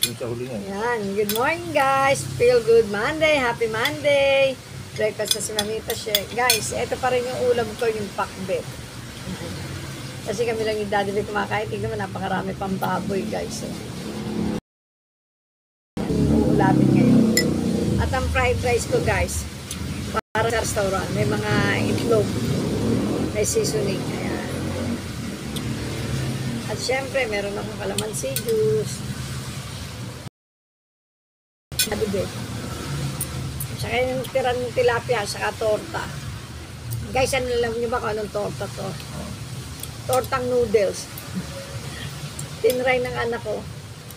Yung sa huli nga. Yan, good morning guys. Feel good Monday, happy Monday. Breakfast na si Mamita Shek. Guys, ito pa rin yung ulam ko, yung pakbet. Kasi kami lang yung Daddy Vic kumakain. Tingnan mo, napakarami pang baboy guys. Yung ulamin ngayon. At ang fried rice ko guys, para sa restaurant, may mga itlog, may seasoning. Ayan. At syempre, meron akong kalamansi juice. Daddy Vic. Saka yung tirang tilapia, saka torta. Guys, ano alam niyo ba kung anong torta to? Tortang noodles. Tinry ng anak ko.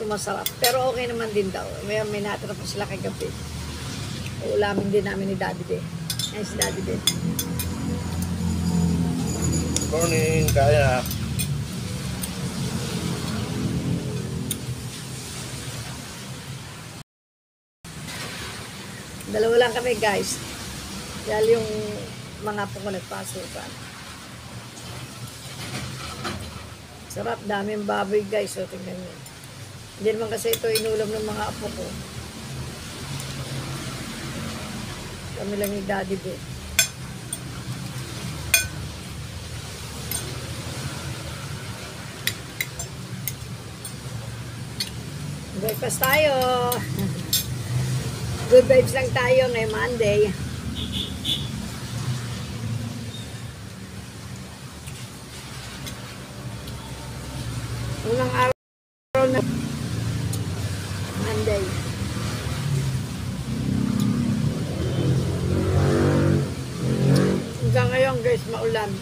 Masarap. Pero okay naman din daw. May natira pa sila kagabi. Ulamin din namin ni Daddy Vic. Ayan si Daddy Vic. Morning, kaya. Dalawa lang kami guys. Dahil yung mga po ko nagpasukan. Sarap, daming baboy guys. So tingnan nyo. Hindi naman kasi ito inulam ng mga apo ko. Kami lang yung Daddy Vic. Breakfast tayo. Good vibes lang tayo ngayong Monday. Unang araw na Monday. Hanggang ngayon guys, maulan.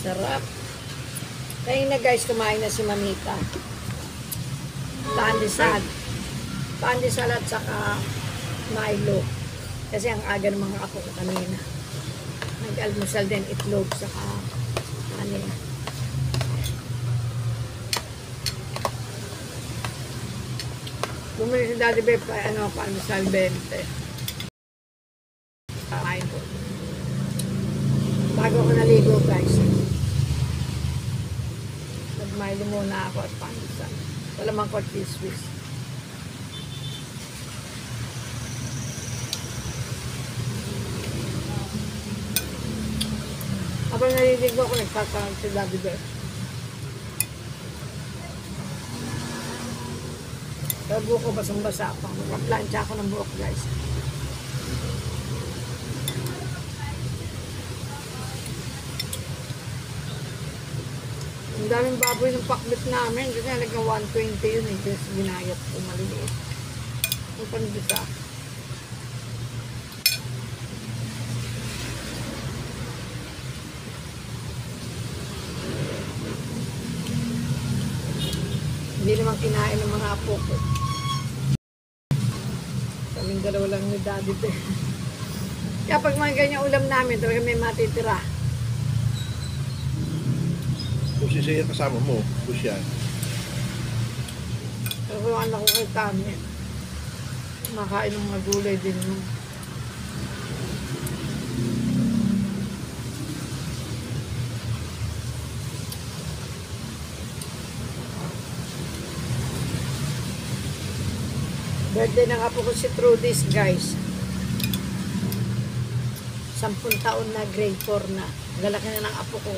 Sarap. Kaya na guys, kumain na si Mamita. Pandesal. Pandesal at saka Milo. Kasi ang aga ng mga apo ko kanina. Nag-almusal din itlog saka kanin. Bumili si Daddy Beb pandesal 20. Milo. Bago ako naligo guys. Nag-Milo muna ako at pandesal. Wala mang ko cheese-whiz. Habang naliligo ako, nagkakaroon si Daddy Bear. Pero buhok ko basang-basa pa. Magpa-plancha ako ng buhok guys. Ang daming baboy ng pakbit namin. Kasi halagang 120 yun eh. Kasi binayat ko maliliit. Ang pandesa. Hindi naman kinain ng mga apo ko. Kaming dalawa lang ni Daddy Bear. Kaya pag mga ganyan ulam namin, talaga may matitira. Kung si Sir kasama mo, kung siya. Pero ang anak ko kay Tami, makain ng mga gulay din mo. Birthday ng apo ko si Trudis guys. 10 taon na, grade 4 na. Lalaki na ng apo ko.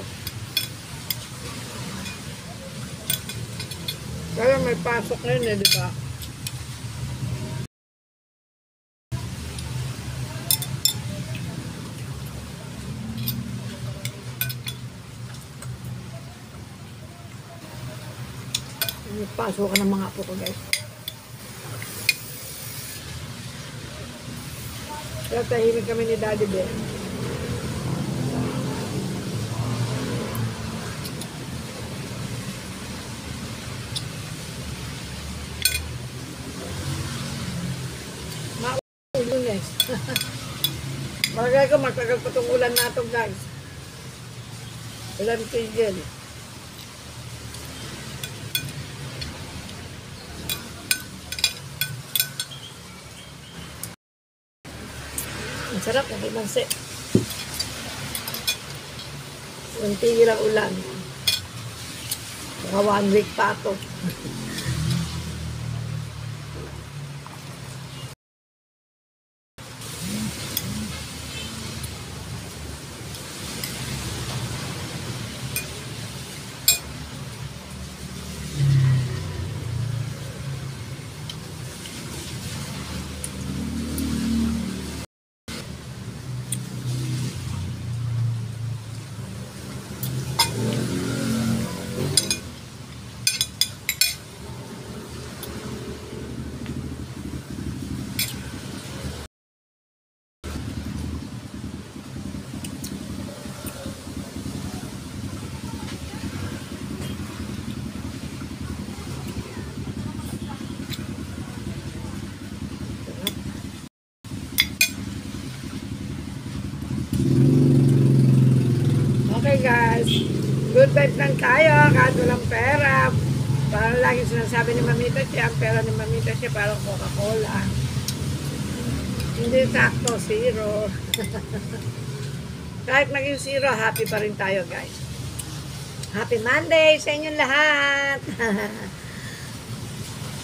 Kaya may pasok na yun eh, di ba? May pasok ka ng mga apo ko guys. Kaya tahimik kami ni Daddy Bear. Biyernes. Bagay ko, matagal pa itong ulan na ito, guys. Ulan tigil. Ang sarap, nakimansi. Ang tigil ang ulan. Mga 1 week pa ito. Okay guys, good vibe lang tayo kahit walang pera. Parang lagi sinasabi ni Mamita siya, ang pera ni Mamita siya parang Coca-Cola. Hindi sakto, zero. Kahit maging zero, happy pa rin tayo guys. Happy Monday sa inyong lahat!